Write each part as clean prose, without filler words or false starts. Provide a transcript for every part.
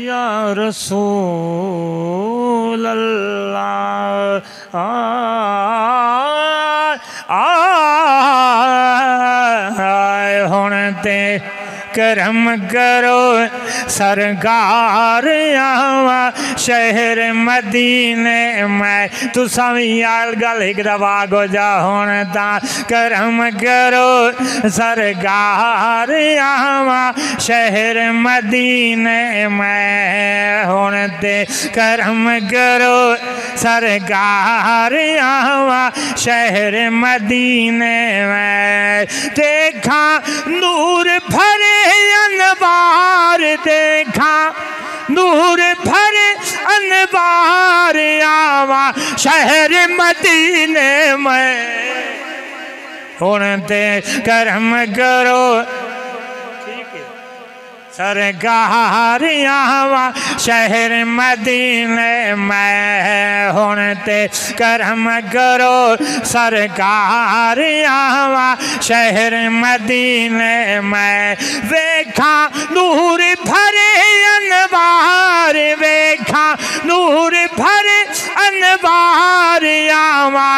या रसूल अल्लाह हुण ते करम करो सरकार आवा शहर मदीने में तुसा भी यार गल एक दफा गो जा हुण ता करम करो सरकार आवा शहर मदीने में हुण ते करम करो सरकार आवा शहर मदीने में देखा नूर भरे अनवार देखा नूर भरे अनवार आवा शहर मदीने में हुण ते करम करो सरकार आवा शहर मदीने में हुण ते करम करो सरकार आवा शहर मदीने में वेखा नूर भरे अनवार वेखा नूर भरे अनवार आवा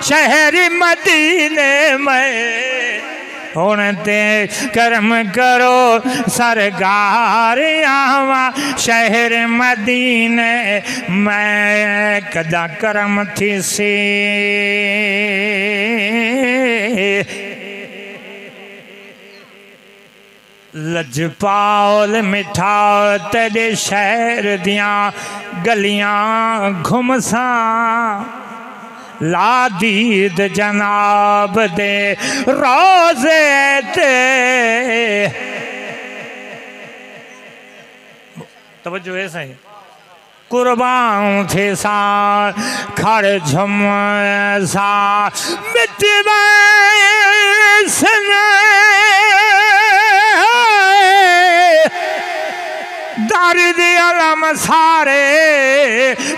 शहर मदीने में हुण ते करम करो सरकार आवा शहर मदीने में कदा करम थी सी लजपाल मिठाओ तेरे शहर दियां गलियां घुमसा ला दीद जनाब दे रोज़े ते तवज्जो है सही कुर्बान थे सा खड़ झुम सा मिटवा दर्द अलम सारे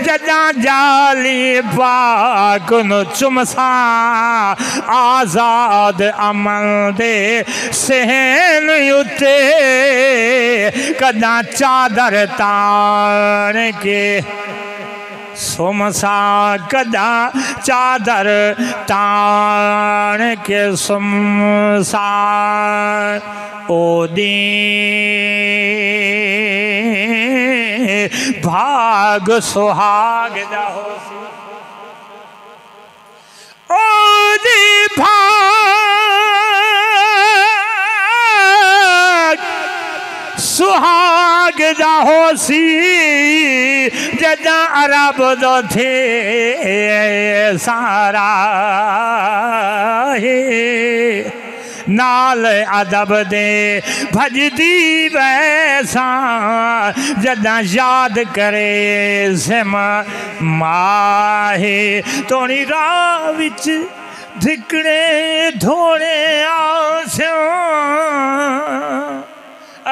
जदा जाली पाक नु चुमसा आजाद अमल दे सहन उते कदा चादर तान के सुमसा कदा चादर तान के सुमसा ओदी भाग सुहाग ओदी भाग सुहाग होसी जदा अरब दो थे सारा है नाल अदब दे भजदी वैसा जदा याद करे सिम माहे तोनी राह विच धिकड़े धोड़े आस्यों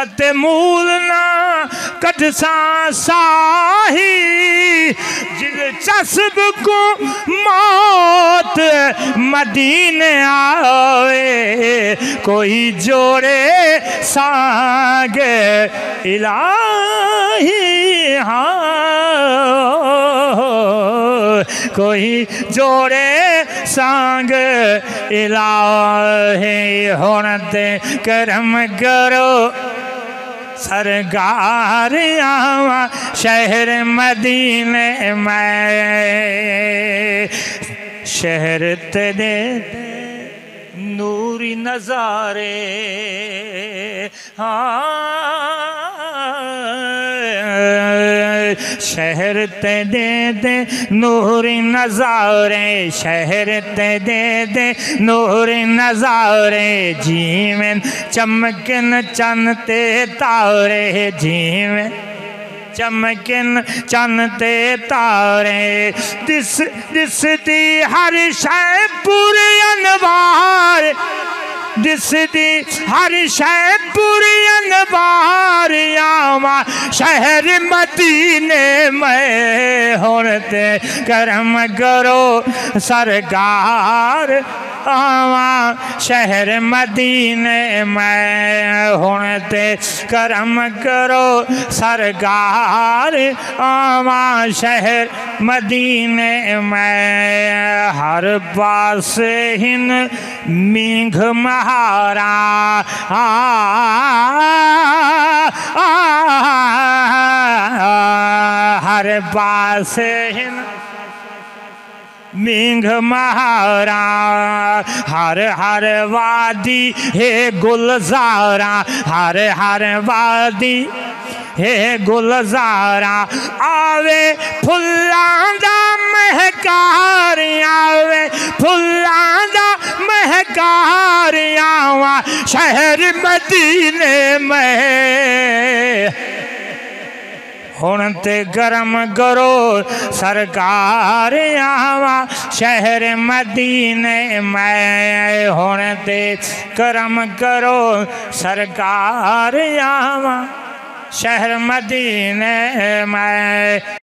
अते मूल ना कटसा साही जिल चस्ब को मौत मदीने आवे कोई जोड़े साग इलाही हाँ कोई जोड़े सांग इलाही हुण ते करम करो सरकार आवा शहर मदीने में शहर तेरे नूरी नजारे शहर ते दे दे नूरी नजारे शहर ते दे दे नूरी नजारे जीवन चमकन चन ते तारे जीवन चमकन चन ते तारे दिस दिस दी हर शै पूरे अनवार दिस दी हर शै पूरे अनवार आवा शहर मदीने में हुण ते करम करो सरकार आवा शहर मदीने में हुण ते करम करो सरकार आवा शहर मदीने में हर पास हिन मींघ महारा हर पास हिन मींघ महारा हर हर वादी हे गुलजारा हर हर वादी हे गुलजारा आवे फुल्लां दा महकार आवे फुल्लां दा महकार आवा शहर मदीने में हुण ते गरम करो सरकार आवा शहर मदीने में हुण ते गरम करो सरकार आवा शहर मदीने में।